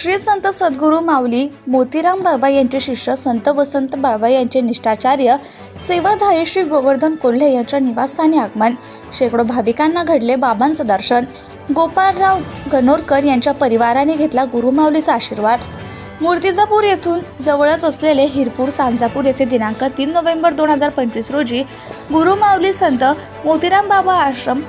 श्री संत सद्गुरू माऊली मोतीराम बाबा यांचे शिष्य संत वसंत बाबा यांचे निष्ठाचार्य सेवाधारी श्री गोवर्धन कोल्हे यांच्या निवासस्थानी आगमन. शेकडो भाविकांना घडले बाबांचं दर्शन. गोपाळराव गणोरकर यांच्या परिवाराने घेतला गुरुमाऊलीचा आशीर्वाद. मूर्तिजापूर येथून जवळच असलेले हिरपूर सांजापूर येथे दिनांक 3 नोव्हेंबर 2025 रोजी गुरुमाऊली संत मोतीराम बाबा आश्रम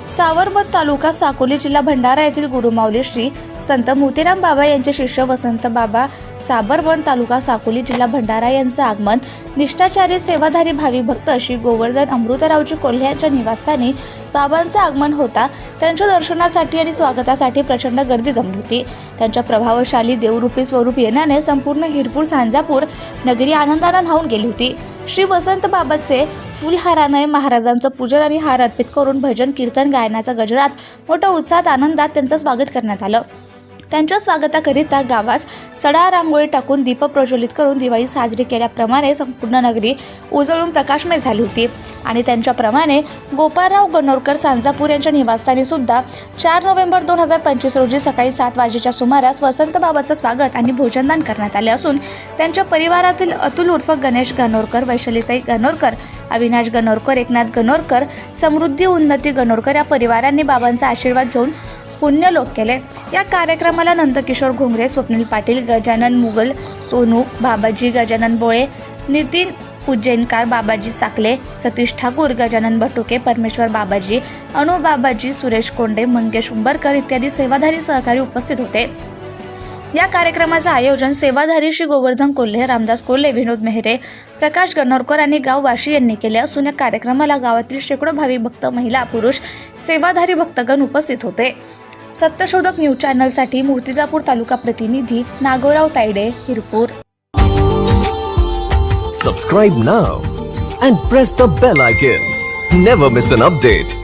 सावरबत तालुका साकोली जिल्हा भंडारा येथील गुरुमाऊली श्री संत मोतीराम बाबा यांचे शिष्य वसंत बाबा साबरबन तालुका साकोली जिल्हा भंडारा यांचं आगमन. निष्ठाचारी सेवाधारी भाविक भक्त श्री गोवर्धन अमृतरावजी कोल्हे यांच्या निवासस्थानी बाबांचं आगमन होता. त्यांच्या दर्शनासाठी आणि स्वागतासाठी प्रचंड गर्दी जमली होती. त्यांच्या प्रभावशाली देवरूपी स्वरूप येण्याने संपूर्ण हिरपूर सांजापूर नगरी आनंदाने न्हाऊन गेली होती. श्री वसंत बाबाचे फुलहाराने महाराजांचं पूजन आणि हार अर्पित करून भजन कीर्तन गायनाचा गजरात मोठ्या उत्साहात आनंदात त्यांचं स्वागत करण्यात आलं. त्यांच्या स्वागताकरिता गावास सडा रांगोळी टाकून दीप प्रज्वलित करून दिवाळी साजरी केल्याप्रमाणे संपूर्ण नगरी उजळून प्रकाशमय झाली होती. आणि त्यांच्याप्रमाणे गोपाळराव गणोरकर सांजापूर यांच्या निवासस्थानी सुद्धा 4 नोव्हेंबर 2025 रोजी सकाळी 7 वाजेच्या सुमारास वसंत बाबाचं स्वागत आणि भोजनदान करण्यात आले असून त्यांच्या परिवारातील अतुल उर्फ गणेश गणोरकर, वैशालीताई गणोरकर, अविनाश गणोरकर, एकनाथ गणोरकर, समृद्धी उन्नती गणोरकर या परिवारांनी बाबांचा आशीर्वाद घेऊन पुण्यलोक केले. या कार्यक्रमाला नंदकिशोर घोंगरे, स्वप्नील पाटील, गजानन मुगल, सोनू बाबाजी, गजानन बोळे, नितीन उज्जैनकार, बाबाजी साकले, सतीश ठाकूर, गजानन बटुके, परमेश्वर बाबाजी, अनु बाबाजी, सुरेश कोंडे, मंगेश उंबरकर इत्यादी सेवाधारी सहकारी उपस्थित होते. या कार्यक्रमाचे आयोजन सेवाधारी श्री गोवर्धन कोल्हे, रामदास कोल्हे, विनोद मेहरे, प्रकाश गणोरकर आणि गाववाशी यांनी केले असून या कार्यक्रमाला गावातील शेकडो भाविक भक्त, महिला, पुरुष, सेवाधारी भक्तगण उपस्थित होते. सत्यशोधक न्यूज चॅनलसाठी मूर्तिजापूर तालुका प्रतिनिधी Nagorao Tayde, हिरपूर. Subscribe now and press the bell icon. Never miss an update.